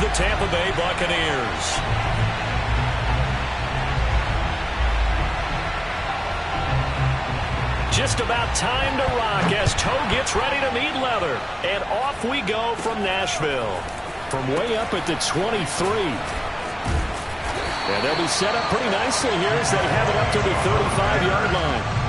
the Tampa Bay Buccaneers. Just about time to rock as toe gets ready to meet leather. And off we go from Nashville. From way up at the 23. And they'll be set up pretty nicely here as they have it up to the 35-yard line.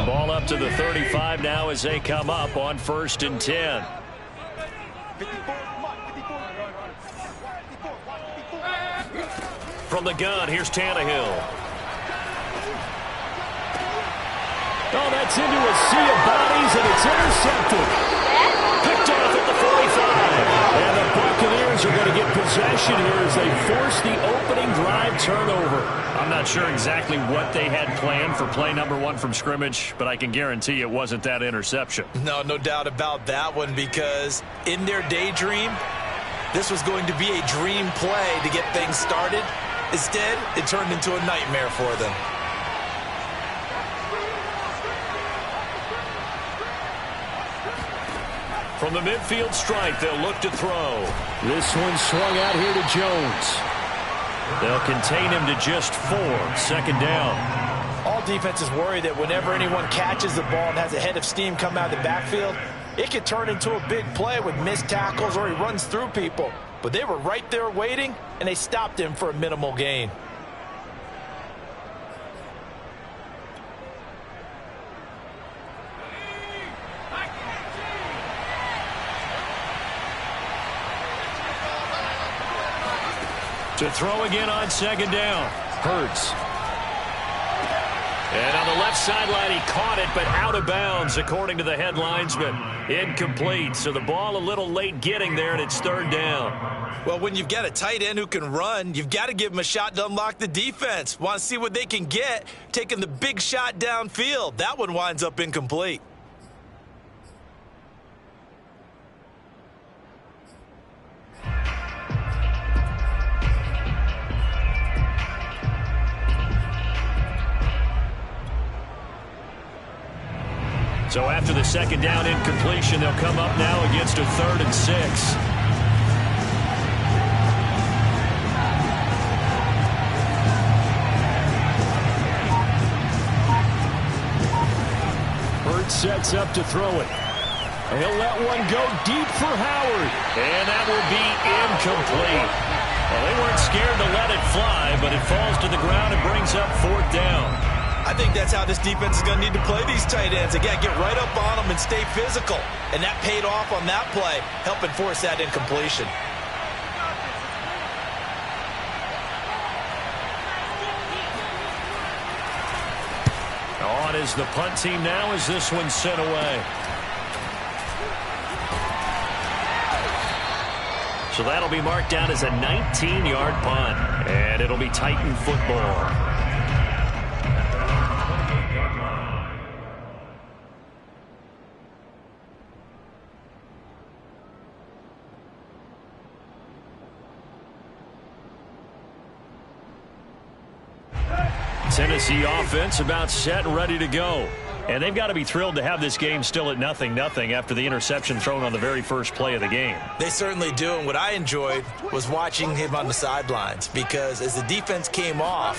Ball up to the 35 now as they come up on 1st and 10. From the gun, here's Tannehill. Oh, that's into a sea of bodies, and it's intercepted. Picked off at the 45. And the Buccaneers are going to get possession here as they force the opening drive turnover. I'm not sure exactly what they had planned for play number 1 from scrimmage, but I can guarantee it wasn't that interception. No doubt about that one, because in their daydream, this was going to be a dream play to get things started. Instead, it turned into a nightmare for them. From the midfield stripe, they'll look to throw. This one swung out here to Jones. They'll contain him to just 4. 2nd down. All defenses worry that whenever anyone catches the ball and has a head of steam come out of the backfield, it could turn into a big play with missed tackles or he runs through people. But they were right there waiting, and they stopped him for a minimal gain. To throw again on 2nd down. Hurts. And on the left sideline, he caught it, but out of bounds, according to the headlines, but incomplete. So the ball a little late getting there, and it's 3rd down. Well, when you've got a tight end who can run, you've got to give him a shot to unlock the defense. Want to see what they can get, taking the big shot downfield. That one winds up incomplete. So after the 2nd down incompletion, they'll come up now against a 3rd and 6. Hurts sets up to throw it. He'll let one go deep for Howard. And that will be incomplete. Well, they weren't scared to let it fly, but it falls to the ground and brings up 4th down. I think that's how this defense is going to need to play these tight ends. Again, get right up on them and stay physical. And that paid off on that play, helping force that incompletion. On is the punt team now as this one's sent away. So that'll be marked down as a 19-yard punt. And it'll be Titan football. Tennessee offense about set and ready to go. And they've got to be thrilled to have this game still at 0-0 after the interception thrown on the very first play of the game. They certainly do, and what I enjoyed was watching him on the sidelines, because as the defense came off,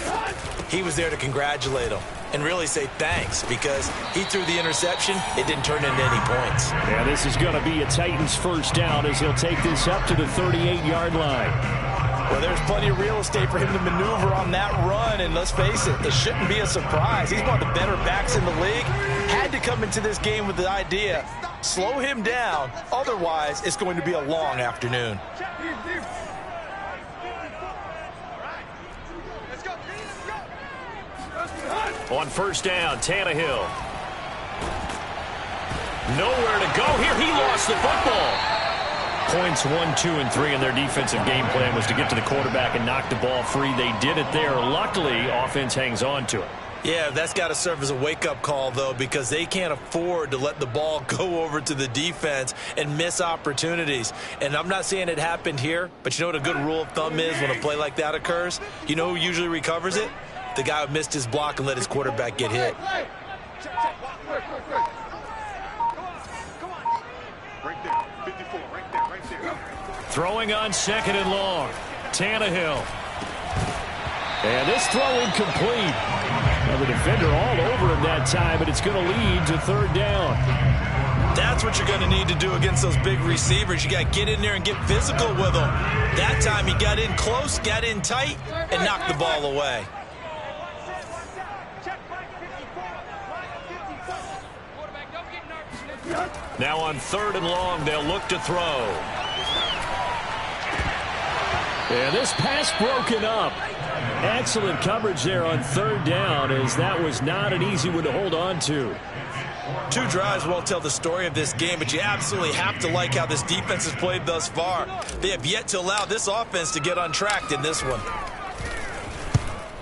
he was there to congratulate them and really say thanks, because he threw the interception. It didn't turn into any points. Yeah, this is going to be a Titans 1st down as he'll take this up to the 38-yard line. Well, there's plenty of real estate for him to maneuver on that run, and let's face it, it shouldn't be a surprise. He's one of the better backs in the league. Had to come into this game with the idea, slow him down, otherwise it's going to be a long afternoon. On 1st down, Tannehill. Nowhere to go here. He lost the football. Points 1, 2, and 3 in their defensive game plan was to get to the quarterback and knock the ball free. They did it there. Luckily, offense hangs on to it. Yeah, that's got to serve as a wake-up call, though, because they can't afford to let the ball go over to the defense and miss opportunities. And I'm not saying it happened here, but you know what a good rule of thumb is when a play like that occurs? You know who usually recovers it? The guy who missed his block and let his quarterback get hit. Throwing on 2nd and long. Tannehill. And this throw incomplete. Now the defender all over him that time, but it's going to lead to 3rd down. That's what you're going to need to do against those big receivers. You got to get in there and get physical with them. That time he got in close, got in tight, and knocked the ball away. Now on 3rd and long, they'll look to throw. And this pass broken up. Excellent coverage there on 3rd down, as that was not an easy one to hold on to. 2 drives won't tell the story of this game, but you absolutely have to like how this defense has played thus far. They have yet to allow this offense to get untracked in this one.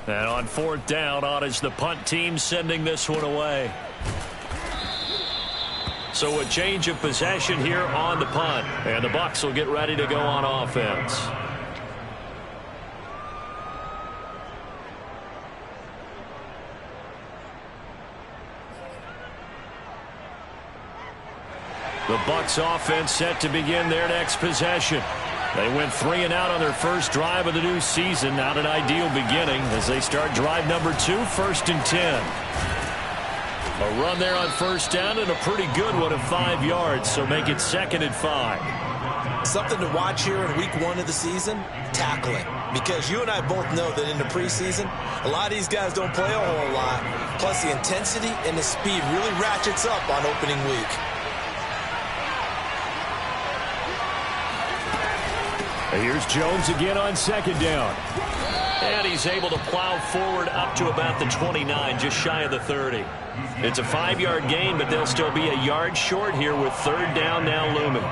And on 4th down, on is the punt team sending this one away. So a change of possession here on the punt, and the Bucs will get ready to go on offense. The Bucs offense set to begin their next possession. They went 3 and out on their first drive of the new season. Not an ideal beginning as they start drive number 2, 1st and 10. A run there on 1st down and a pretty good one of 5 yards, so make it 2nd and 5. Something to watch here in week 1 of the season, tackling. Because you and I both know that in the preseason, a lot of these guys don't play a whole lot. Plus the intensity and the speed really ratchets up on opening week. Here's Jones again on 2nd down. And he's able to plow forward up to about the 29, just shy of the 30. It's a 5-yard gain, but they'll still be a yard short here with 3rd down now looming.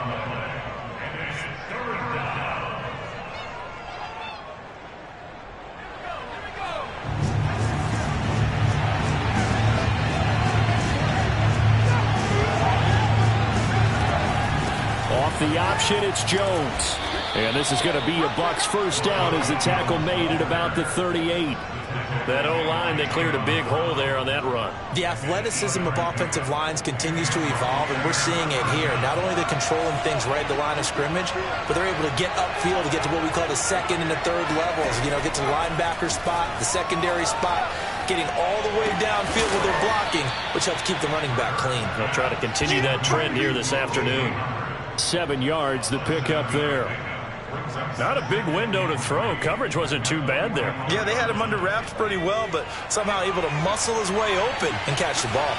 Off the option, it's Jones. And this is going to be a Bucs 1st down as the tackle made at about the 38. That O-line, they cleared a big hole there on that run. The athleticism of offensive lines continues to evolve, and we're seeing it here. Not only are they controlling things right at the line of scrimmage, but they're able to get upfield to get to what we call the 2nd and the 3rd levels. You know, get to the linebacker spot, the secondary spot, getting all the way downfield with their blocking, which helps keep the running back clean. They'll try to continue that trend here this afternoon. 7 yards, the pickup there. Not a big window to throw. Coverage wasn't too bad there. Yeah, they had him under wraps pretty well, but somehow able to muscle his way open and catch the ball.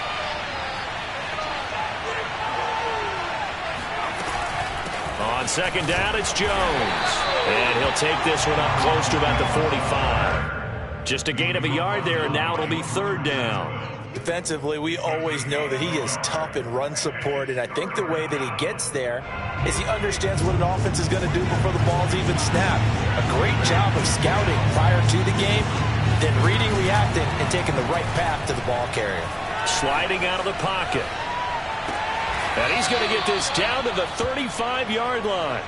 On 2nd down, it's Jones. And he'll take this one up close to about the 45. Just a gain of a yard there, and now it'll be 3rd down. Defensively, we always know that he is tough in run support, and I think the way that he gets there is he understands what an offense is going to do before the ball's even snapped. A great job of scouting prior to the game, then reading, reacting, and taking the right path to the ball carrier. Sliding out of the pocket. And he's going to get this down to the 35-yard line.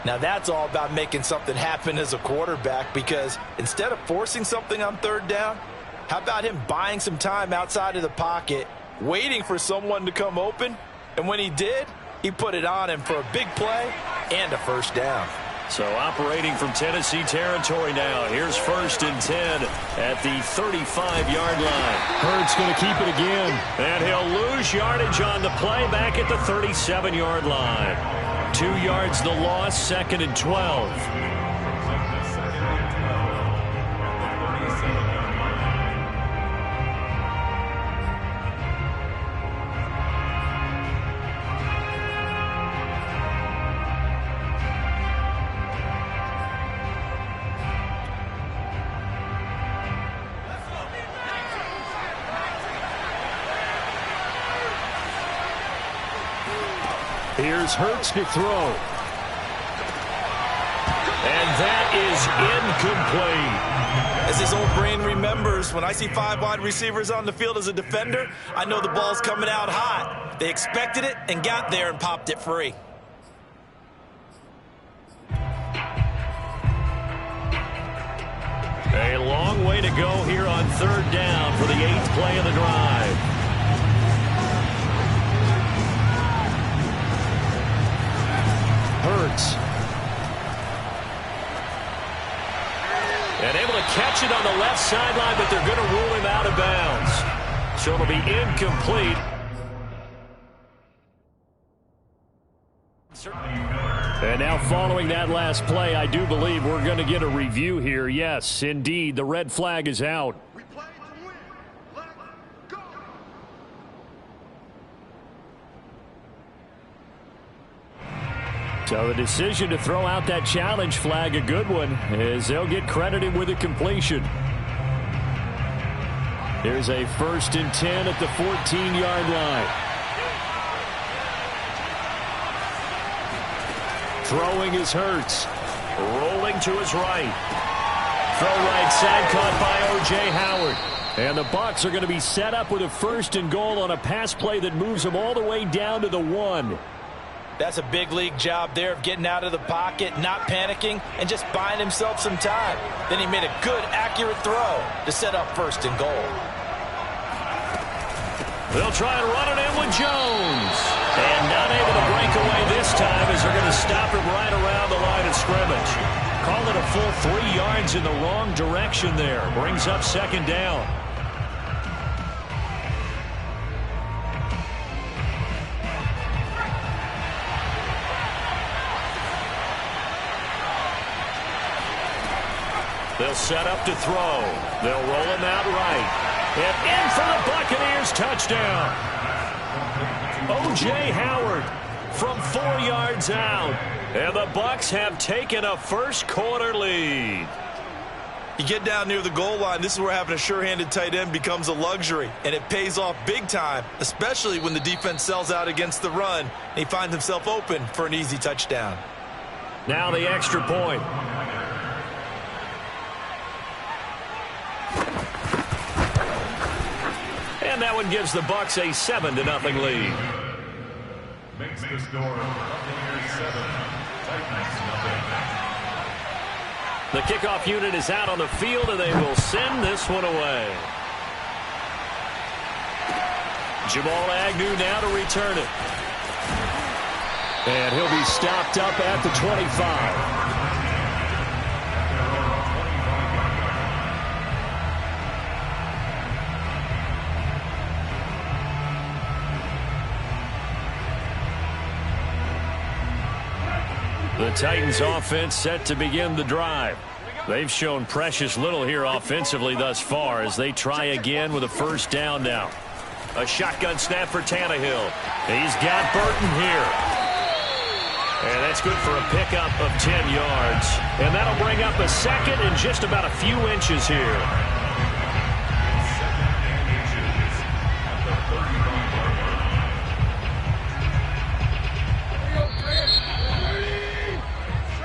Now that's all about making something happen as a quarterback, because instead of forcing something on 3rd down, how about him buying some time outside of the pocket, waiting for someone to come open, and when he did, he put it on him for a big play and a 1st down. So operating from Tennessee territory now. Here's 1st and 10 at the 35-yard line. Hurts going to keep it again, and he'll lose yardage on the play back at the 37-yard line. 2 yards the loss, 2nd and 12. Here's Hurts to throw. And that is incomplete. As his old brain remembers, when I see 5 wide receivers on the field as a defender, I know the ball's coming out hot. They expected it and got there and popped it free. A long way to go here on 3rd down for the 8th play of the drive. Hurts. And able to catch it on the left sideline, but they're going to rule him out of bounds. So it'll be incomplete. And now following that last play, I do believe we're going to get a review here. Yes, indeed, the red flag is out. So the decision to throw out that challenge flag, a good one, as they'll get credited with a completion. Here's a 1st and 10 at the 14-yard line. Throwing is Hurts. Rolling to his right. Throw right side caught by O.J. Howard. And the Bucs are going to be set up with a 1st and goal on a pass play that moves them all the way down to the 1. That's a big league job there of getting out of the pocket, not panicking, and just buying himself some time. Then he made a good, accurate throw to set up 1st and goal. They'll try and run it in with Jones. And not able to break away this time as they're going to stop him right around the line of scrimmage. Call it a full 3 yards in the wrong direction there. Brings up 2nd down. They'll set up to throw. They'll roll him out right. And in for the Buccaneers touchdown. O.J. Howard from 4 yards out. And the Bucs have taken a 1st quarter lead. You get down near the goal line, this is where having a sure-handed tight end becomes a luxury. And it pays off big time, especially when the defense sells out against the run. And he finds himself open for an easy touchdown. Now the extra point. And that one gives the Bucs a 7-0 lead. Makes the score Buccaneers 7, Titans nothing. The kickoff unit is out on the field, and they will send this one away. Jamal Agnew now to return it. And he'll be stopped up at the 25. The Titans offense set to begin the drive. They've shown precious little here offensively thus far as they try again with a 1st down now. A shotgun snap for Tannehill. He's got Burton here. And that's good for a pickup of 10 yards. And that'll bring up a 2nd and just about a few inches here.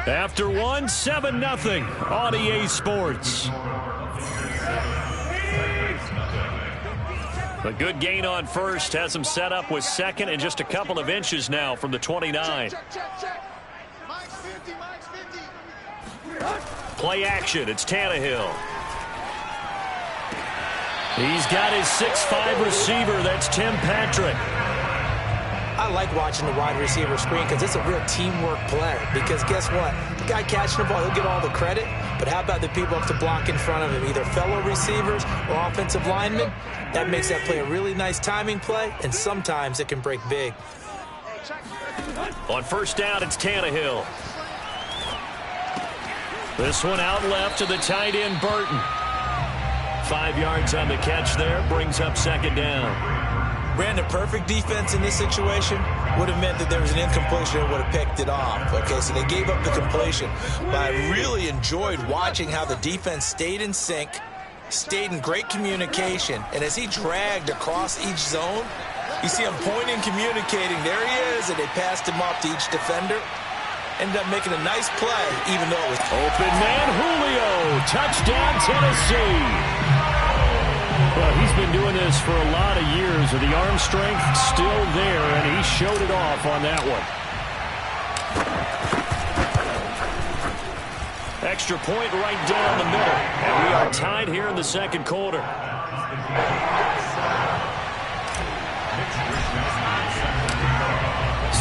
After 1, 7-0 on EA Sports. A good gain on 1st has them set up with 2nd and just a couple of inches now from the 29. Play action. It's Tannehill. He's got his 6'5" receiver. That's Tim Patrick. I like watching the wide receiver screen because it's a real teamwork play. Because guess what? The guy catching the ball, he'll get all the credit. But how about the people up to block in front of him, either fellow receivers or offensive linemen? That makes that play a really nice timing play, and sometimes it can break big. On 1st down, it's Tannehill. This one out left to the tight end, Burton. 5 yards on the catch there, brings up 2nd down. Ran the perfect defense in this situation. Would have meant that there was an incompletion and would have picked it off. Okay, so they gave up the completion. But I really enjoyed watching how the defense stayed in sync, stayed in great communication, and as he dragged across each zone, you see him pointing, communicating. There he is, and they passed him off to each defender. ended up making a nice play, even though it was open man. Julio, touchdown Tennessee. Well, he's been doing this for a lot of years, with the arm strength still there, and he showed it off on that one. Extra point right down the middle, and we are tied here in the second quarter.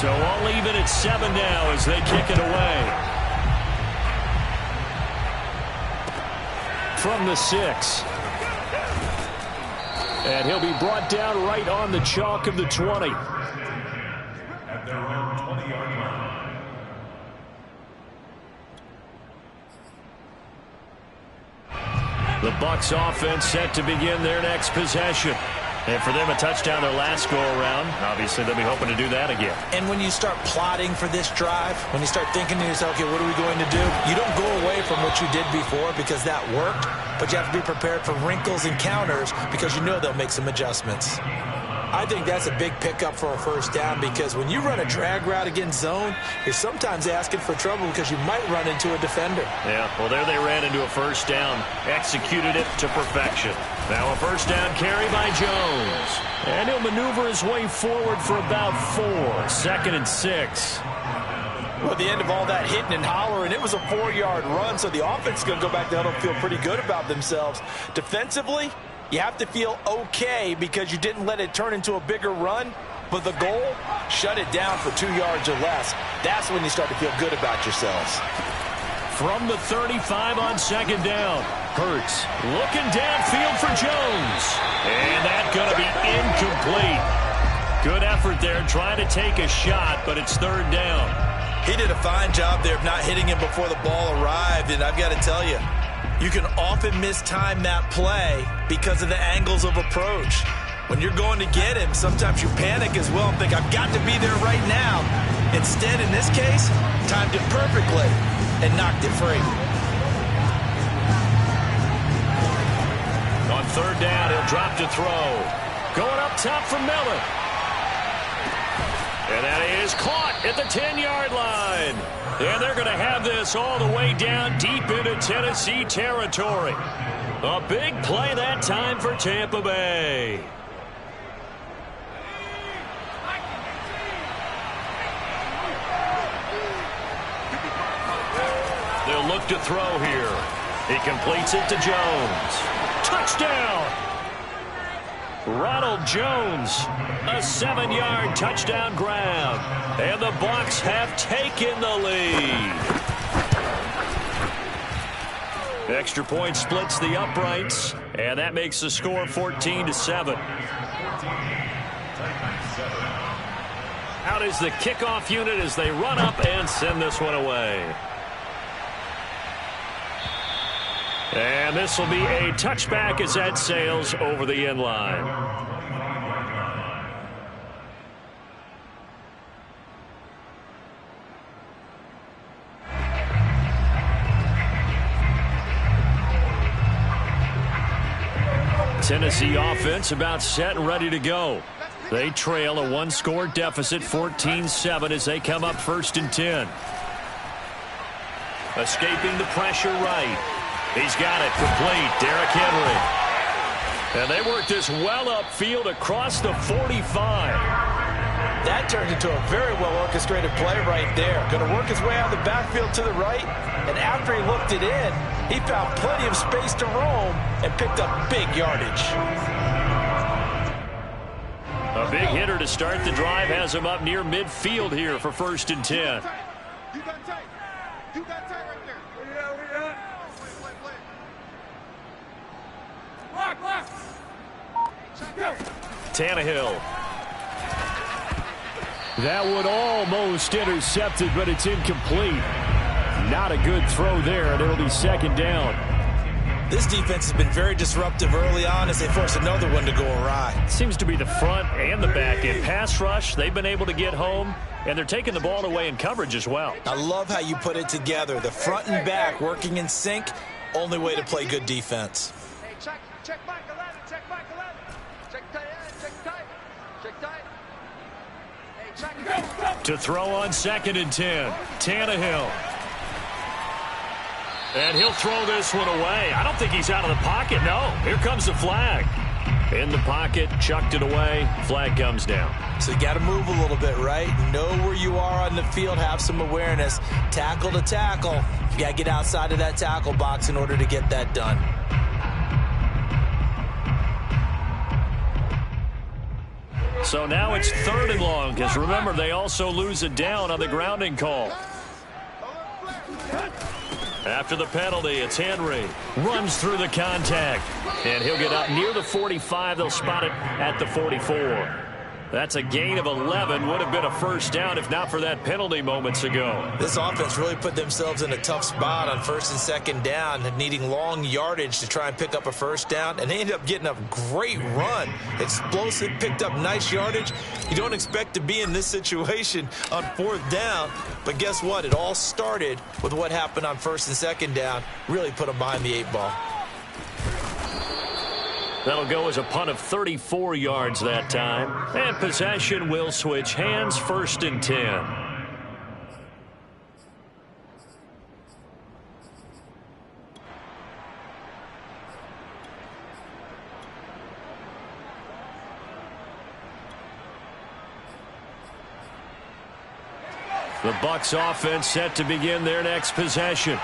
So all even at 7 now as they kick it away. From the 6. And he'll be brought down right on the chalk of the 20. At their own 20-yard line. The Bucs offense set to begin their next possession. And for them, a touchdown their last go-around. Obviously, they'll be hoping to do that again. And when you start plotting for this drive, when you start thinking to yourself, okay, what are we going to do? You don't go away from what you did before because that worked, but you have to be prepared for wrinkles and counters because you know they'll make some adjustments. I think that's a big pickup for a first down because when you run a drag route against zone, you're sometimes asking for trouble because you might run into a defender. Yeah, well, there they ran into a first down, executed it to perfection. Now a first down carry by Jones. And he'll maneuver his way forward for about 4. 2nd and 6. Well, at the end of all that hitting and hollering, it was a 4-yard run, so the offense is going to go back there and feel pretty good about themselves. Defensively, you have to feel okay because you didn't let it turn into a bigger run, but the goal, shut it down for 2 yards or less. That's when you start to feel good about yourselves. From the 35 on 2nd down, Hurts looking downfield for Jones. And that's going to be incomplete. Good effort there trying to take a shot, but it's 3rd down. He did a fine job there of not hitting him before the ball arrived, and I've got to tell you, you can often mistime that play because of the angles of approach. When you're going to get him, sometimes you panic as well and think, I've got to be there right now. Instead, in this case, timed it perfectly and knocked it free. On 3rd down, he'll drop to throw. Going up top for Miller. And that is caught at the 10-yard line. And they're going to have this all the way down deep into Tennessee territory. A big play that time for Tampa Bay. They'll look to throw here. He completes it to Jones. Touchdown! Ronald Jones, a 7-yard touchdown grab. And the Bucs have taken the lead. Extra point splits the uprights, and that makes the score 14-7. Out is the kickoff unit as they run up and send this one away. And this will be a touchback as that sails over the end line. Tennessee offense about set and ready to go. They trail a 1-score deficit, 14-7, as they come up 1st and 10. Escaping the pressure right. He's got it complete. Derrick Henry. And they work this well upfield across the 45. That turned into a very well-orchestrated play right there. Going to work his way out of the backfield to the right. And after he looked it in, he found plenty of space to roam and picked up big yardage. A big hitter to start the drive has him up near midfield here for 1st and 10. You got tight. You got tight right there. Tannehill. That one almost intercepted, but it's incomplete. Not a good throw there, and it'll be 2nd down. This defense has been very disruptive early on as they force another one to go awry. Seems to be the front and the back end. Pass rush, they've been able to get home, and they're taking the ball away in coverage as well. I love how you put it together. The front and back working in sync, only way to play good defense. Hey, check back 11, check back 11. Check tight end, check tight. Check tight. Hey, check. To throw on 2nd and 10. Tannehill. And he'll throw this one away. I don't think he's out of the pocket, no. Here comes the flag. In the pocket, chucked it away. Flag comes down. So you got to move a little bit, right? Know where you are on the field, have some awareness. Tackle to tackle. You got to get outside of that tackle box in order to get that done. So now it's 3rd and long, because remember, they also lose a down on the grounding call. After the penalty, it's Henry. Runs through the contact. And he'll get up near the 45. They'll spot it at the 44. That's a gain of 11. Would have been a first down if not for that penalty moments ago. This offense really put themselves in a tough spot on 1st and 2nd down, needing long yardage to try and pick up a first down. And they ended up getting a great run. Explosive, picked up nice yardage. You don't expect to be in this situation on 4th down. But guess what? It all started with what happened on 1st and 2nd down. Really put them behind the 8 ball. That'll go as a punt of 34 yards that time. And possession will switch hands, 1st and 10. The Bucs offense set to begin their next possession.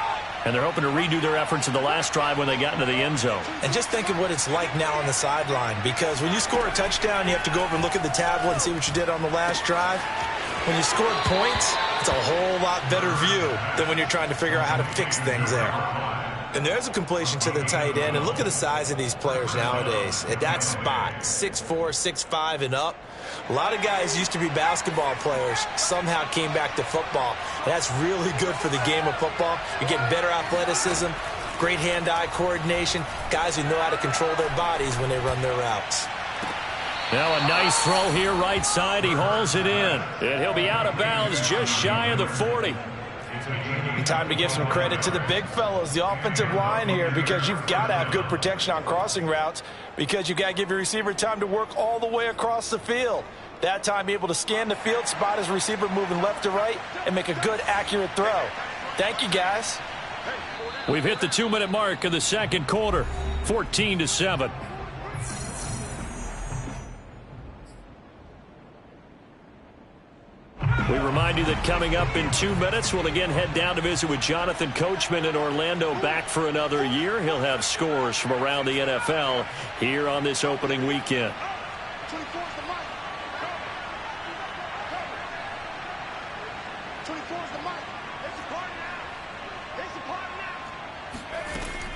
And they're hoping to redo their efforts in the last drive when they got into the end zone. And just think of what it's like now on the sideline, because when you score a touchdown, you have to go over and look at the tablet and see what you did on the last drive. When you scored points, it's a whole lot better view than when you're trying to figure out how to fix things there. And there's a completion to the tight end. And look at the size of these players nowadays. At that spot, 6'4", 6'5", and up. A lot of guys used to be basketball players, somehow came back to football. And that's really good for the game of football. You're getting better athleticism, great hand-eye coordination, guys who know how to control their bodies when they run their routes. Now a nice throw here right side. He hauls it in. And he'll be out of bounds just shy of the 40. And time to give some credit to the big fellows, the offensive line here, because you've got to have good protection on crossing routes, because you've got to give your receiver time to work all the way across the field. That time, be able to scan the field, spot his receiver moving left to right, and make a good, accurate throw. Thank you, guys. We've hit the 2-minute mark of the 2nd quarter, 14-7. We remind you that coming up in 2 minutes, we'll again head down to visit with Jonathan Coachman in Orlando, back for another year. He'll have scores from around the NFL here on this opening weekend.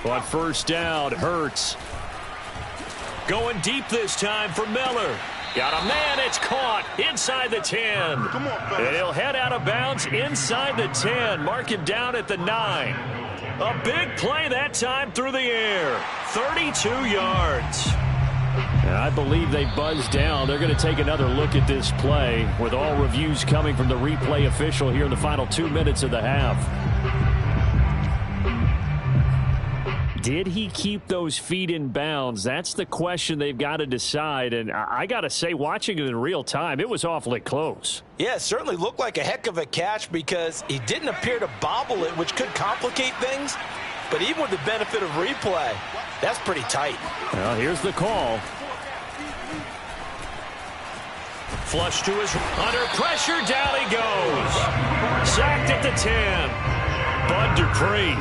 On 1st down, Hurts. Going deep this time for Miller. Got a man, it's caught inside the 10. And he'll head out of bounds inside the 10. Mark him down at the 9. A big play that time through the air. 32 yards. And I believe they buzzed down. They're going to take another look at this play, with all reviews coming from the replay official here in the final 2 minutes of the half. Did he keep those feet in bounds? That's the question they've got to decide. And I got to say, watching it in real time, it was awfully close. Yeah, it certainly looked like a heck of a catch, because he didn't appear to bobble it, which could complicate things. But even with the benefit of replay, that's pretty tight. Well, here's the call. Flush to his, under pressure, down he goes. Sacked at the 10. Bud Dupree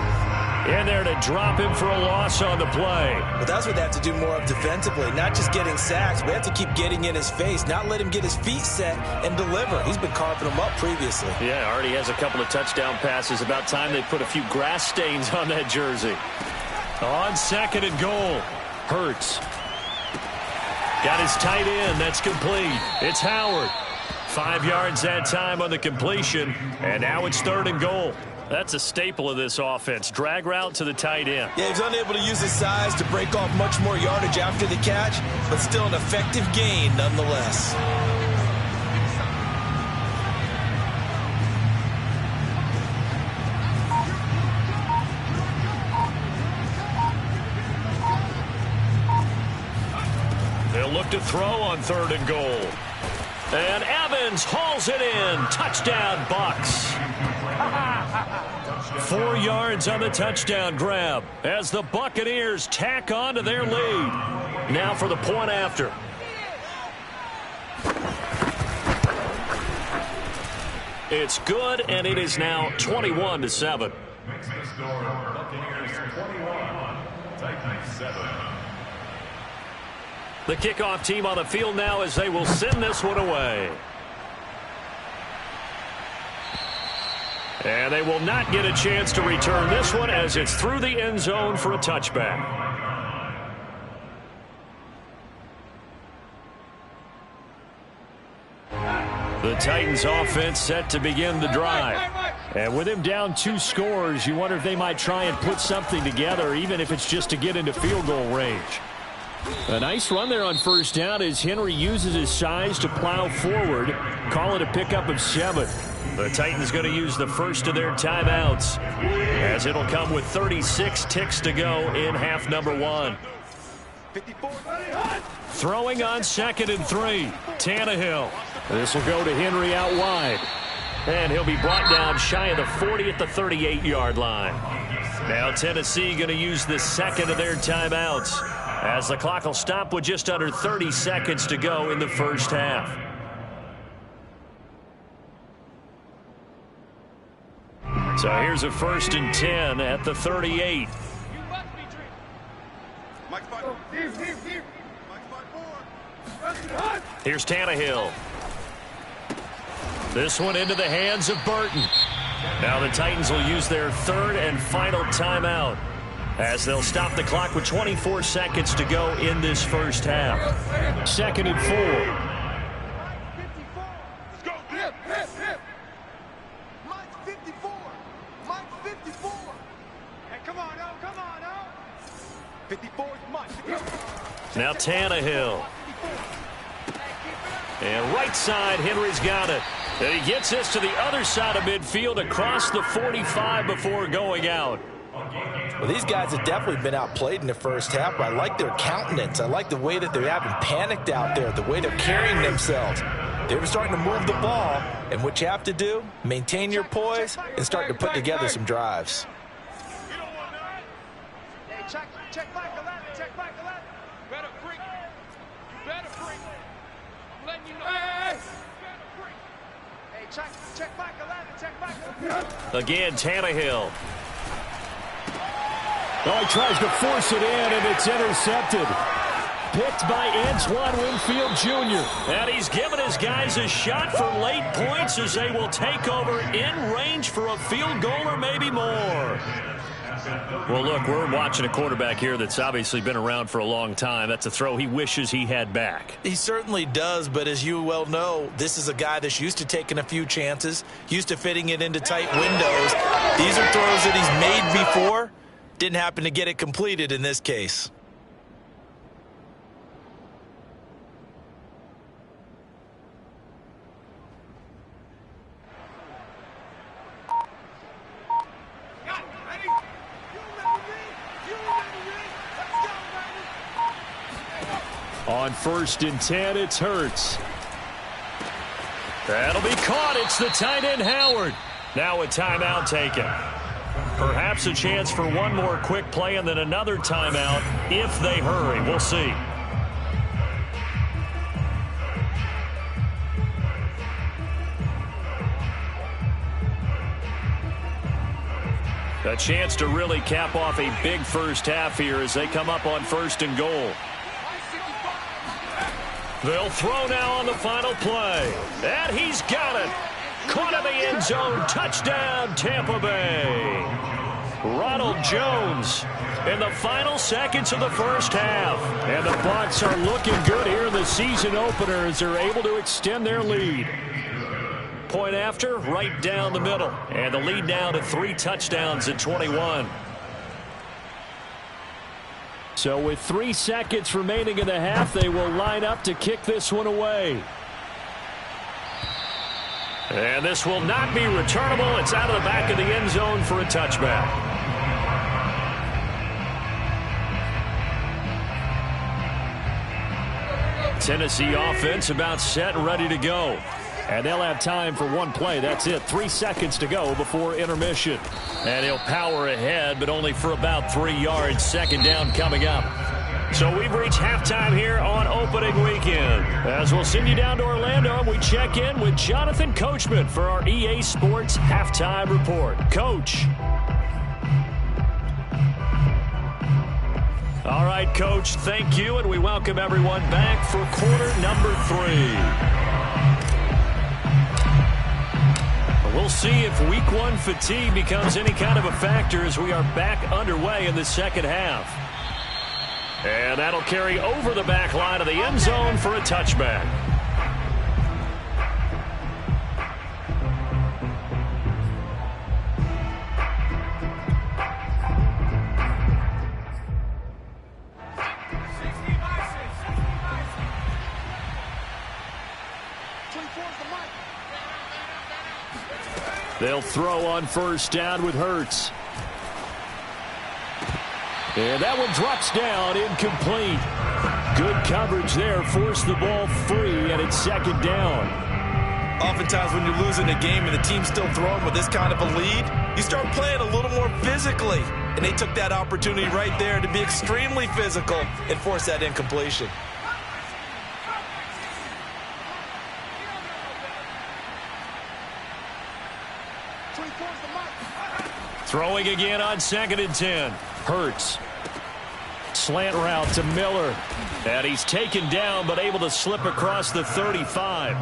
in there to drop him for a loss on the play. But that's what they have to do more of defensively, not just getting sacks, but they have to keep getting in his face, not let him get his feet set and deliver. He's been carving them up previously. Yeah, already has a couple of touchdown passes. About time they put a few grass stains on that jersey. On 2nd and goal, Hurts. Got his tight end. That's complete. It's Howard. 5 yards that time on the completion, and now it's 3rd and goal. That's a staple of this offense. Drag route to the tight end. Yeah, he's unable to use his size to break off much more yardage after the catch, but still an effective gain nonetheless. They'll look to throw on 3rd and goal. And out Evans hauls it in. Touchdown, Bucks. 4 yards on the touchdown grab as the Buccaneers tack on to their lead. Now for the point after. It's good, and it is now 21-7. Makes the score Buccaneers 21, Titans 7. The kickoff team on the field now as they will send this one away. And they will not get a chance to return this one as it's through the end zone for a touchback. The Titans offense set to begin the drive. And with him down 2 scores, you wonder if they might try and put something together, even if it's just to get into field goal range. A nice run there on first down as Henry uses his size to plow forward. Call it a pickup of 7. The Titans going to use the first of their timeouts as it'll come with 36 ticks to go in half number 1. Throwing on 2nd and 3. Tannehill. This will go to Henry out wide. And he'll be brought down shy of the 40 at the 38-yard line. Now Tennessee going to use the second of their timeouts as the clock will stop with just under 30 seconds to go in the first half. So here's a 1st and 10 at the 38. Here's Tannehill. This one into the hands of Burton. Now the Titans will use their 3rd and final timeout as they'll stop the clock with 24 seconds to go in this first half. 2nd and 4. Now Tannehill. And right side, Henry's got it. And he gets this to the other side of midfield across the 45 before going out. Well, these guys have definitely been outplayed in the first half, but I like their countenance. I like the way that they're having panicked out there, the way they're carrying themselves. They're starting to move the ball, and what you have to do, maintain your poise and start to put together some drives. Check back 11, check back 11. Better freak. You better freak. I'm letting you know. Hey. Hey, check back 11, check back 11. Again, Tannehill. Oh, he tries to force it in, and it's intercepted. Picked by Antoine Winfield Jr. And he's given his guys a shot for late points as they will take over in range for a field goal or maybe more. Well, look, we're watching a quarterback here that's obviously been around for a long time. That's a throw he wishes he had back. He certainly does, but as you well know, this is a guy that's used to taking a few chances, used to fitting it into tight windows. These are throws that he's made before. Didn't happen to get it completed in this case. On 1st and 10, it's Hurts. That'll be caught. It's the tight end, Howard. Now a timeout taken. Perhaps a chance for one more quick play and then another timeout if they hurry. We'll see. A chance to really cap off a big first half here as they come up on 1st and goal. They'll throw now on the final play. And he's got it. Caught in the end zone. Touchdown, Tampa Bay. Ronald Jones in the final seconds of the first half. And the Bucs are looking good here in the season opener as they're able to extend their lead. Point after, right down the middle. And the lead now to 3 touchdowns at 21. So with 3 seconds remaining in the half, they will line up to kick this one away. And this will not be returnable. It's out of the back of the end zone for a touchback. Tennessee offense about set and ready to go. And they'll have time for one play. That's it. 3 seconds to go before intermission. And he'll power ahead, but only for about 3 yards. Second down coming up. So we've reached halftime here on opening weekend. As we'll send you down to Orlando, we check in with Jonathan Coachman for our EA Sports Halftime Report. Coach. All right, Coach, thank you, and we welcome everyone back for quarter number 3. We'll see if week 1 fatigue becomes any kind of a factor as we are back underway in the second half. And that'll carry over the back line of the end zone for a touchback. They'll throw on first down with Hurts. And that one drops down, incomplete. Good coverage there, forced the ball free, and it's second down. Oftentimes when you're losing a game and the team's still throwing with this kind of a lead, you start playing a little more physically. And they took that opportunity right there to be extremely physical and force that incompletion. Throwing again on 2nd and 10. Hurts. Slant route to Miller. And he's taken down but able to slip across the 35.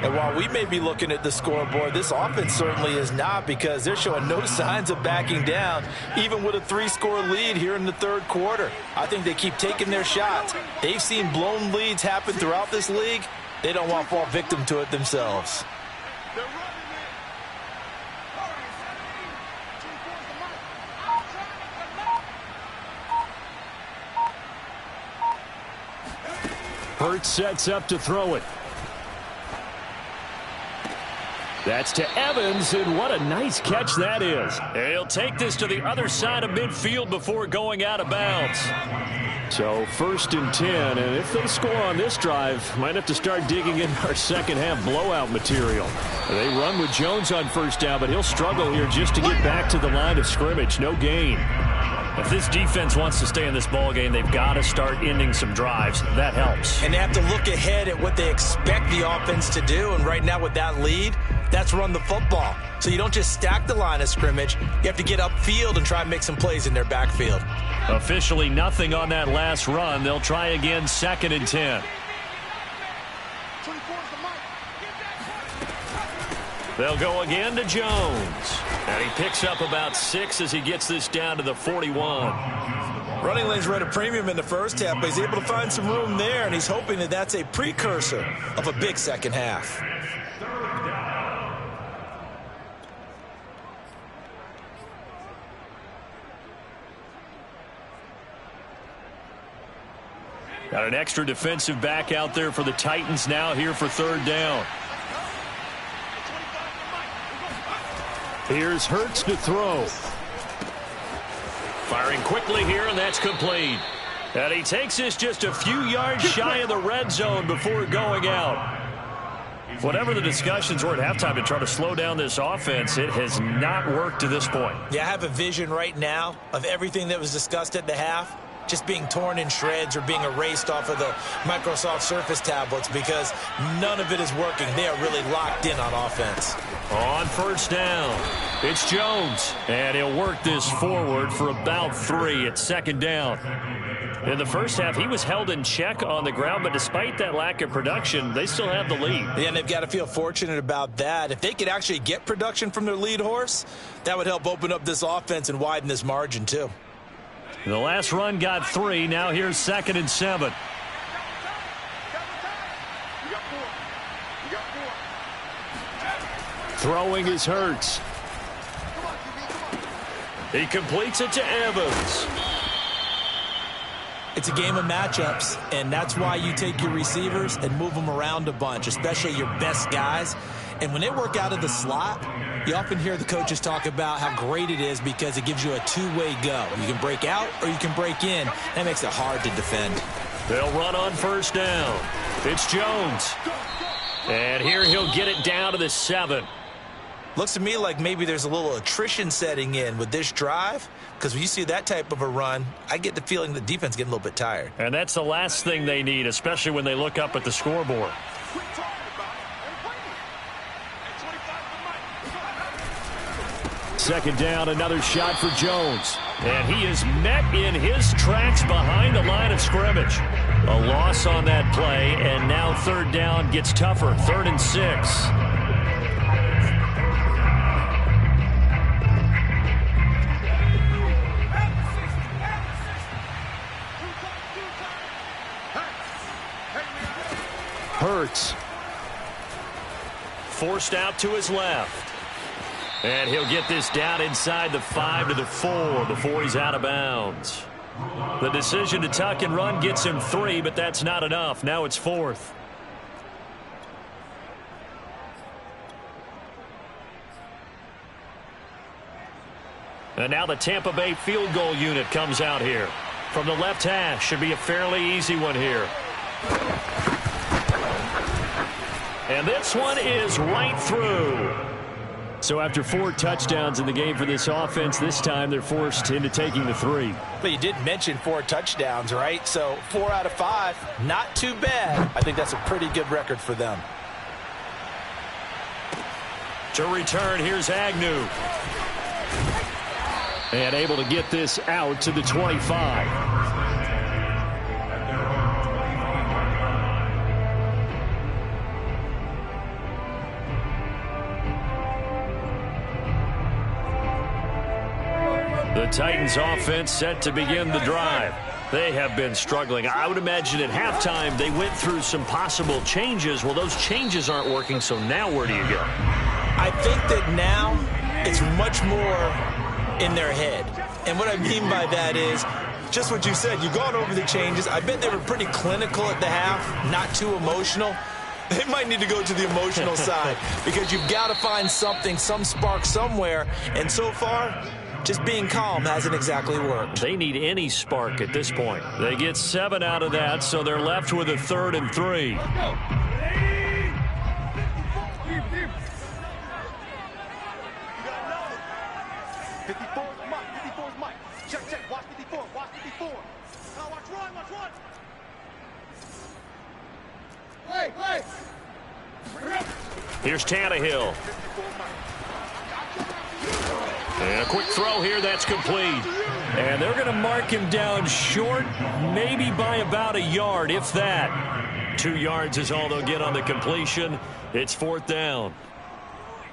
And while we may be looking at the scoreboard, this offense certainly is not, because they're showing no signs of backing down, even with a 3-score lead here in the third quarter. I think they keep taking their shots. They've seen blown leads happen throughout this league. They don't want to fall victim to it themselves. Hurts sets up to throw it. That's to Evans, and what a nice catch that is. He'll take this to the other side of midfield before going out of bounds. So 1st and 10, and if they score on this drive, might have to start digging in our second half blowout material. They run with Jones on first down, but he'll struggle here just to get back to the line of scrimmage. No gain. If this defense wants to stay in this ballgame, they've got to start ending some drives. That helps. And they have to look ahead at what they expect the offense to do. And right now with that lead, that's run the football. So you don't just stack the line of scrimmage. You have to get upfield and try and make some plays in their backfield. Officially nothing on that last run. They'll try again 2nd and 10. They'll go again to Jones. And he picks up about 6 as he gets this down to the 41. Running lanes were at a premium in the first half, but he's able to find some room there, and he's hoping that that's a precursor of a big second half. Got an extra defensive back out there for the Titans now here for 3rd down. Here's Hurts to throw. Firing quickly here, and that's complete. And he takes this just a few yards shy of the red zone before going out. Whatever the discussions were at halftime to try to slow down this offense, it has not worked to this point. Yeah, I have a vision right now of everything that was discussed at the half just being torn in shreds or being erased off of the Microsoft Surface tablets, because none of it is working. They are really locked in on offense. On first down, it's Jones, and he'll work this forward for about 3 at 2nd down. In the first half, he was held in check on the ground, but despite that lack of production, they still have the lead. Yeah, and they've got to feel fortunate about that. If they could actually get production from their lead horse, that would help open up this offense and widen this margin too. The last run got 3. Now here's 2nd and 7. Throwing is Hurts. He completes it to Evans. It's a game of matchups, and that's why you take your receivers and move them around a bunch, especially your best guys. And when they work out of the slot, you often hear the coaches talk about how great it is because it gives you a two-way go. You can break out or you can break in. That makes it hard to defend. They'll run on first down. It's Jones. And here he'll get it down to the 7. Looks to me like maybe there's a little attrition setting in with this drive, because when you see that type of a run, I get the feeling the defense getting a little bit tired. And that's the last thing they need, especially when they look up at the scoreboard. Second down, another shot for Jones. And he is met in his tracks behind the line of scrimmage. A loss on that play, and now third down gets tougher. 3rd and 6. Hurts. Forced out to his left. And he'll get this down inside the 5 to the 4 before he's out of bounds. The decision to tuck and run gets him 3, but that's not enough. Now it's 4th. And now the Tampa Bay field goal unit comes out here. From the left hash, should be a fairly easy one here. And this one is right through. So after 4 touchdowns in the game for this offense, this time they're forced into taking the 3. But you did mention 4 touchdowns, right? So 4 out of 5, not too bad. I think that's a pretty good record for them. To return, here's Agnew. And able to get this out to the 25. The Titans offense set to begin the drive. They have been struggling. I would imagine at halftime they went through some possible changes. Well, those changes aren't working, so now where do you go? I think that now it's much more in their head. And what I mean by that is just what you said. You've gone over the changes. I bet they were pretty clinical at the half, not too emotional. They might need to go to the emotional side because you've got to find something, some spark somewhere. And so far, just being calm hasn't exactly worked. They need any spark at this point. They get 7 out of that, so they're left with a 3rd and 3. Here's Tannehill. And a quick throw here, that's complete. And they're going to mark him down short, maybe by about a yard, if that. 2 yards is all they'll get on the completion. It's 4th down.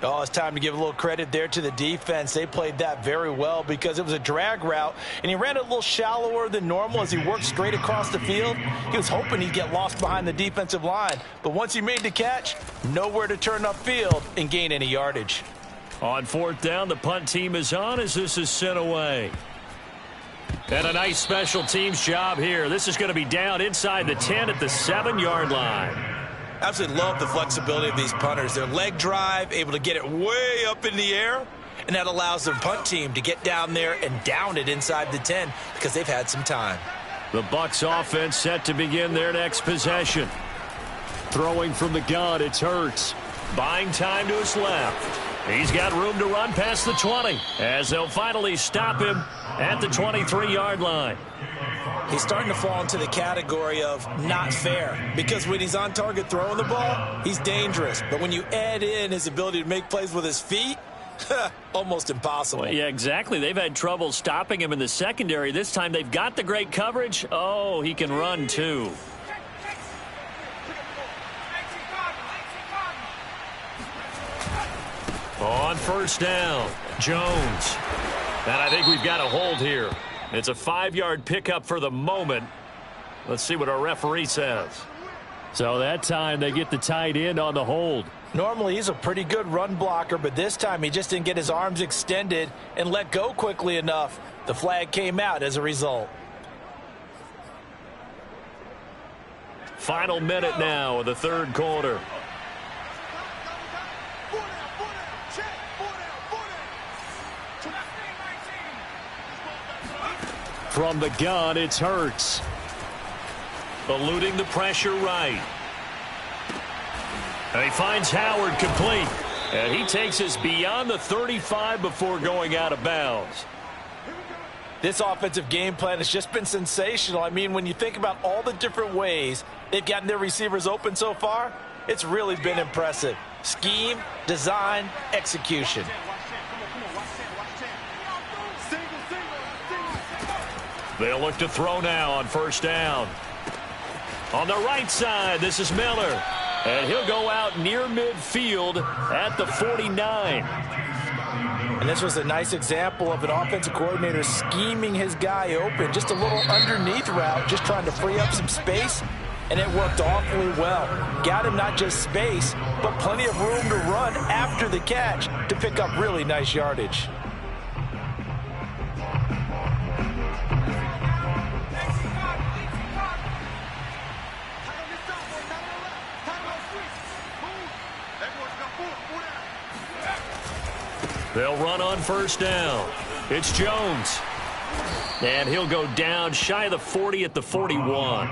Oh, it's time to give a little credit there to the defense. They played that very well because it was a drag route, and he ran it a little shallower than normal as he worked straight across the field. He was hoping he'd get lost behind the defensive line, but once he made the catch, nowhere to turn upfield and gain any yardage. On 4th down, the punt team is on as this is sent away. And a nice special teams job here. This is going to be down inside the 10 at the 7-yard line. Absolutely love the flexibility of these punters. Their leg drive, able to get it way up in the air, and that allows their punt team to get down there and down it inside the 10 because they've had some time. The Bucs offense set to begin their next possession. Throwing from the gun, it's Hurts. Buying time to his left. He's got room to run past the 20 as they'll finally stop him at the 23-yard line. He's starting to fall into the category of not fair because when he's on target throwing the ball, he's dangerous. But when you add in his ability to make plays with his feet, almost impossible. Well, yeah, exactly. They've had trouble stopping him in the secondary. This time they've got the great coverage. Oh, he can run too. On 1st down, Jones. And I think we've got a hold here. It's a 5-yard pickup for the moment. Let's see what our referee says. So that time they get the tight end on the hold. Normally he's a pretty good run blocker, but this time he just didn't get his arms extended and let go quickly enough. The flag came out as a result. Final minute now of the 3rd quarter. From the gun, it's Hurts. Eluding the pressure right. And he finds Howard complete. And he takes us beyond the 35 before going out of bounds. This offensive game plan has just been sensational. I mean, when you think about all the different ways they've gotten their receivers open so far, it's really been impressive. Scheme, design, execution. They'll look to throw now on first down. On the right side, this is Miller. And he'll go out near midfield at the 49. And this was a nice example of an offensive coordinator scheming his guy open. Just a little underneath route, just trying to free up some space. And it worked awfully well. Got him not just space, but plenty of room to run after the catch to pick up really nice yardage. They'll run on first down. It's Jones. And he'll go down shy of the 40 at the 41.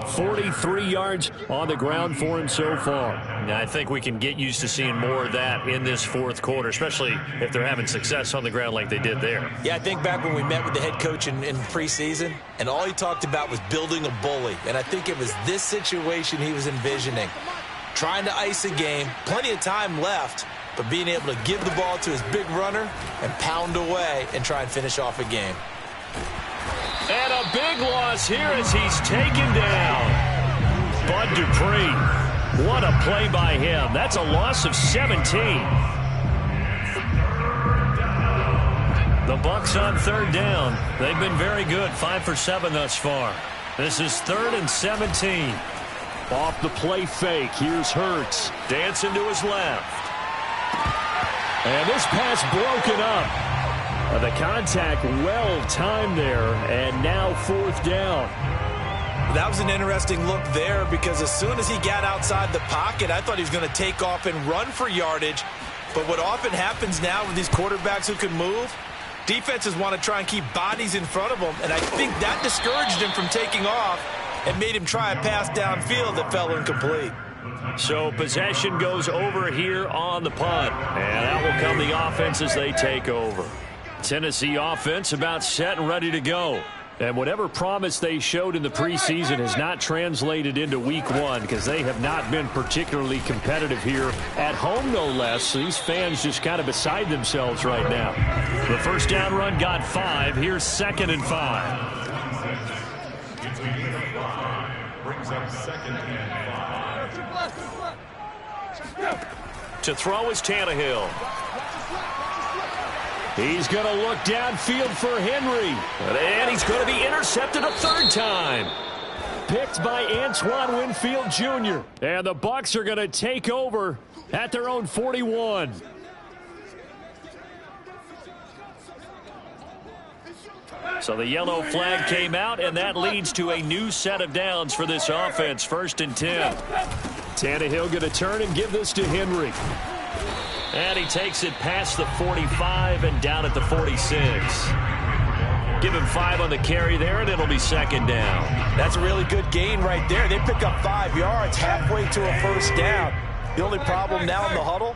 43 yards on the ground for him so far. Now, I think we can get used to seeing more of that in this fourth quarter, especially if they're having success on the ground like they did there. Yeah, I think back when we met with the head coach in preseason, and all he talked about was building a bully. And I think it was this situation he was envisioning. Trying to ice a game, plenty of time left, but being able to give the ball to his big runner and pound away and try and finish off a game. And a big loss here as he's taken down. Bud Dupree. What a play by him. That's a loss of 17. The Bucs on third down. They've been very good. 5 for 7 thus far. This is 3rd and 17. Off the play fake. Here's Hurts. Dancing to his left. And this pass broken up. The contact well timed there, and now 4th down. That was an interesting look there because as soon as he got outside the pocket, I thought he was going to take off and run for yardage. But what often happens now with these quarterbacks who can move, defenses want to try and keep bodies in front of them, and I think that discouraged him from taking off and made him try a pass downfield that fell incomplete. So possession goes over here on the punt, and that will come the offense as they take over. Tennessee offense about set and ready to go. And whatever promise they showed in the preseason has not translated into week 1 because they have not been particularly competitive here at home, no less. So these fans just kind of beside themselves right now. The first down run got 5. Here's 2nd and 5. Brings up 2nd and 5. To throw is Tannehill. He's going to look downfield for Henry. And he's going to be intercepted a 3rd time. Picked by Antoine Winfield Jr. And the Bucs are going to take over at their own 41. So the yellow flag came out, and that leads to a new set of downs for this offense. 1st and 10. Tannehill going to turn and give this to Henry. And he takes it past the 45 and down at the 46. Give him 5 on the carry there, and it'll be 2nd down. That's a really good gain right there. They pick up 5 yards halfway to a 1st down. The only problem now in the huddle,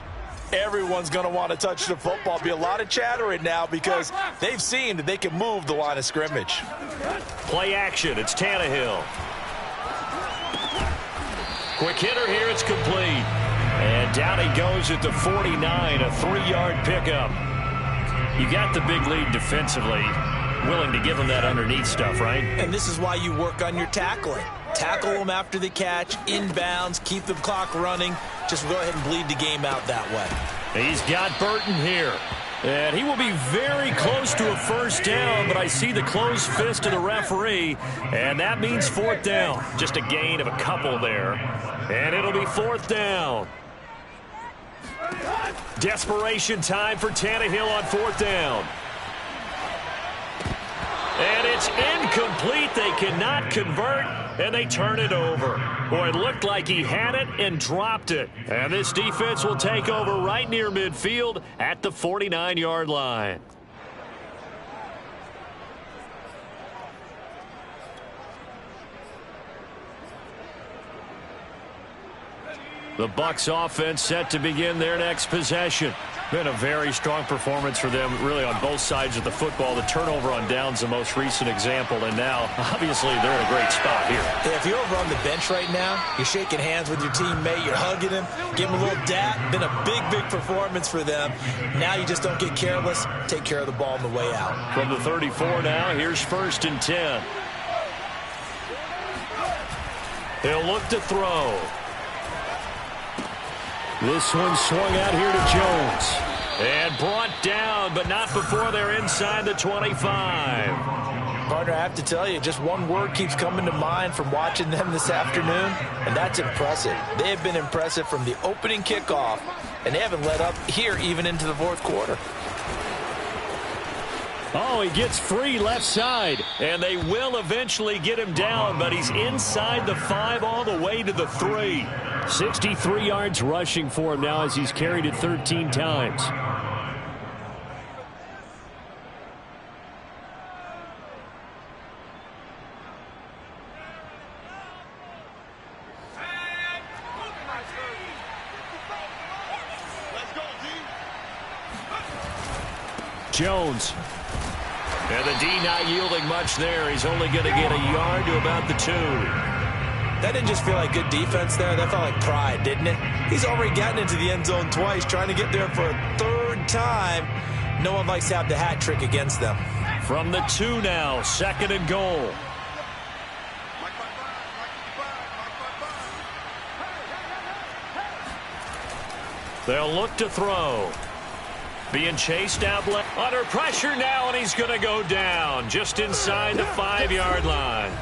everyone's going to want to touch the football. Be a lot of chattering now because they've seen that they can move the line of scrimmage. Play action. It's Tannehill. Quick hitter here. It's complete. And down he goes at the 49, a 3-yard pickup. You got the big lead defensively, willing to give him that underneath stuff, right? And this is why you work on your tackling. Tackle them after the catch, inbounds, keep the clock running. Just go ahead and bleed the game out that way. He's got Burton here. And he will be very close to a 1st down, but I see the closed fist of the referee, and that means 4th down. Just a gain of a couple there. And it'll be 4th down. Desperation time for Tannehill on 4th down. And it's incomplete. They cannot convert, and they turn it over. Boy, it looked like he had it and dropped it. And this defense will take over right near midfield at the 49-yard line. The Bucs offense set to begin their next possession. Been a very strong performance for them, really, on both sides of the football. The turnover on downs, the most recent example, and now, obviously, they're in a great spot here. Yeah, if you're over on the bench right now, you're shaking hands with your teammate, you're hugging him, give him a little dap. Been a big, big performance for them. Now you just don't get careless. Take care of the ball on the way out. From the 34 now, here's 1st and 10. He'll look to throw. This one swung out here to Jones. And brought down, but not before they're inside the 25. Partner, I have to tell you, just one word keeps coming to mind from watching them this afternoon, and that's impressive. They have been impressive from the opening kickoff, and they haven't let up here even into the 4th quarter. Oh, he gets free left side, and they will eventually get him down, but he's inside the 5 all the way to the 3. 63 yards rushing for him now as he's carried it 13 times. Jones. And the D not yielding much there. He's only going to get a yard to about the 2. That didn't just feel like good defense there. That felt like pride, didn't it? He's already gotten into the end zone twice, trying to get there for a 3rd time. No one likes to have the hat trick against them. From the 2 now, 2nd and goal. They'll look to throw. Being chased out under pressure now, and he's going to go down just inside the 5-yard line.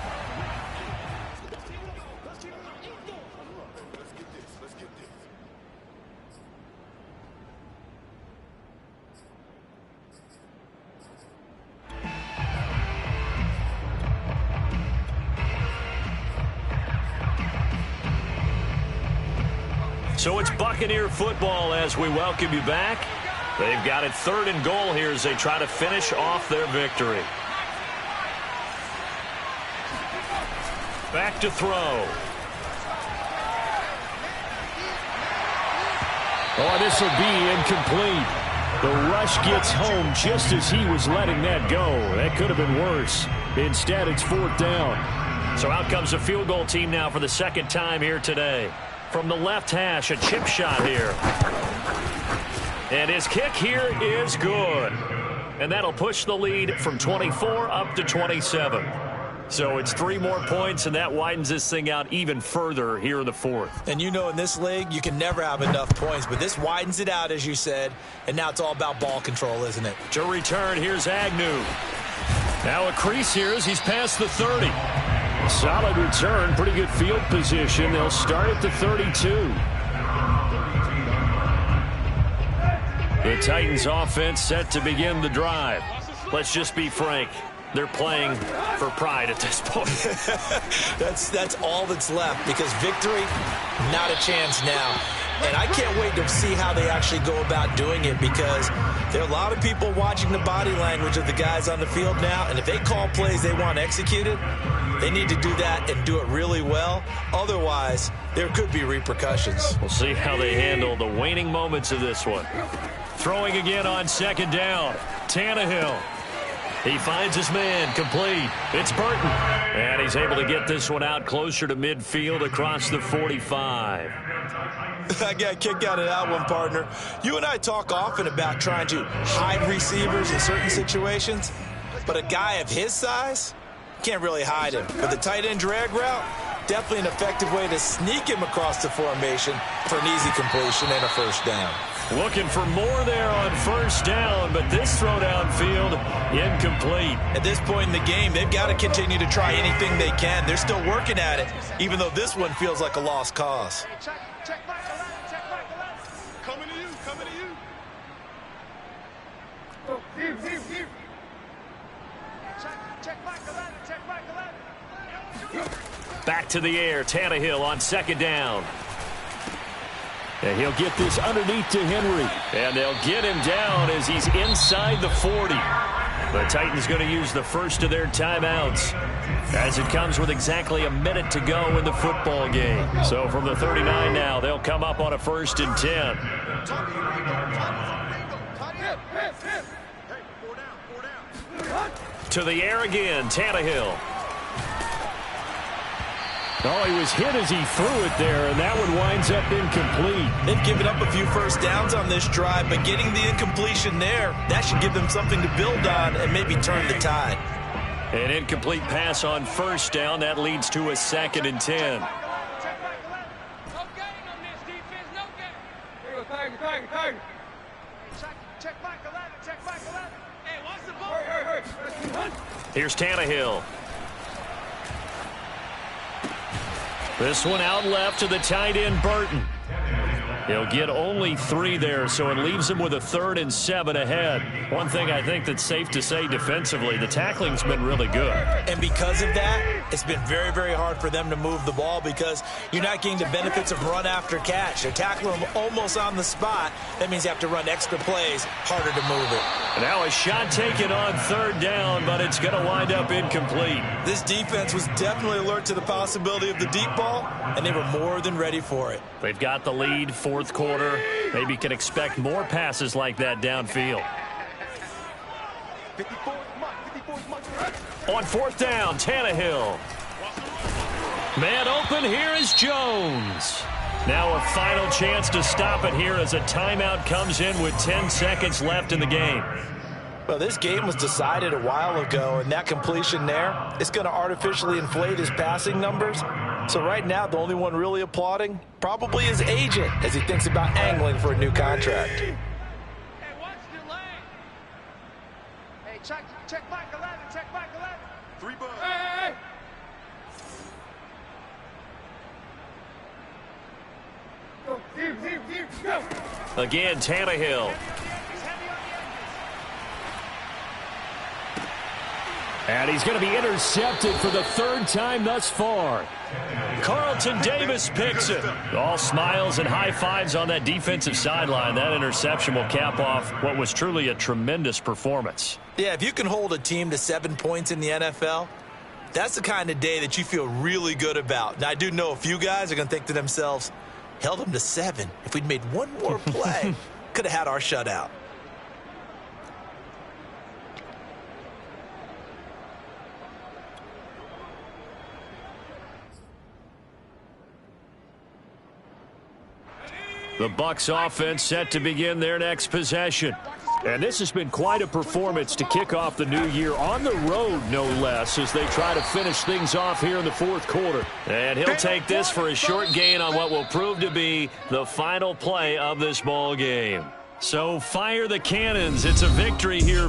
So it's Buccaneer football as we welcome you back. They've got it 3rd and goal here as they try to finish off their victory. Back to throw. Oh, this will be incomplete. The rush gets home just as he was letting that go. That could have been worse. Instead, it's 4th down. So out comes the field goal team now for the 2nd time here today. From the left hash, a chip shot here. And his kick here is good. And that'll push the lead from 24 up to 27. So it's 3 more points, and that widens this thing out even further here in the 4th. And you know, in this league, you can never have enough points, but this widens it out, as you said, and now it's all about ball control, isn't it? To return, here's Agnew. Now a crease here as he's past the 30. Solid return, pretty good field position. They'll start at the 32. The Titans offense set to begin the drive. Let's just be frank. They're playing for pride at this point. That's all that's left, because victory, not a chance now. And I can't wait to see how they actually go about doing it, because there are a lot of people watching the body language of the guys on the field now, and if they call plays they want executed, they need to do that and do it really well. Otherwise, there could be repercussions. We'll see how they handle the waning moments of this one. Throwing again on 2nd down. Tannehill. He finds his man, complete. It's Burton. And he's able to get this one out closer to midfield across the 45. I got a kick out of that one, partner. You and I talk often about trying to hide receivers in certain situations, but a guy of his size can't really hide him. With the tight end drag route, definitely an effective way to sneak him across the formation for an easy completion and a 1st down. Looking for more there on 1st down, but this throw downfield incomplete. At this point in the game, they've got to continue to try anything they can. They're still working at it, even though this one feels like a lost cause. Check back 11, check back 11. Coming to you, coming to you. Here. Check back 11, check back 11. Back to the air, Tannehill on 2nd down. And he'll get this underneath to Henry. And they'll get him down as he's inside the 40. The Titans going to use the first of their timeouts as it comes with exactly a minute to go in the football game. So from the 39 now, they'll come up on a 1st and 10. To the air again, Tannehill. Oh, he was hit as he threw it there, and that one winds up incomplete. They've given up a few first downs on this drive, but getting the incompletion there, that should give them something to build on and maybe turn the tide. An incomplete pass on 1st down. That leads to a 2nd and 10. Here's Tannehill. This one out left to the tight end, Burton. He'll get only 3 there, so it leaves him with a 3rd and 7 ahead. One thing I think that's safe to say defensively, the tackling's been really good. And because of that, it's been very, very hard for them to move the ball because you're not getting the benefits of run after catch. They're tackling them almost on the spot. That means you have to run extra plays, harder to move it. And now a shot taken on 3rd down, but it's going to wind up incomplete. This defense was definitely alert to the possibility of the deep ball, and they were more than ready for it. They've got the lead, 4th quarter. Maybe can expect more passes like that downfield. On 4th down, Tannehill. Man open, here is Jones. Now a final chance to stop it here as a timeout comes in with 10 seconds left in the game. Well, this game was decided a while ago, and that completion there is going to artificially inflate his passing numbers. So right now, the only one really applauding probably his agent as he thinks about angling for a new contract. Hey, watch the lane. Hey, check back 11, check back 11. 3 bucks. Hey. Go. Again, Tannehill. And he's going to be intercepted for the 3rd time thus far. Carlton Davis picks it. All smiles and high fives on that defensive sideline. That interception will cap off what was truly a tremendous performance. Yeah, if you can hold a team to 7 points in the NFL, that's the kind of day that you feel really good about. Now, I do know a few guys are going to think to themselves, held them to 7. If we'd made one more play, could have had our shutout. The Bucs offense set to begin their next possession. And this has been quite a performance to kick off the new year on the road, no less, as they try to finish things off here in the 4th quarter. And he'll take this for a short gain on what will prove to be the final play of this ball game. So fire the cannons. It's a victory here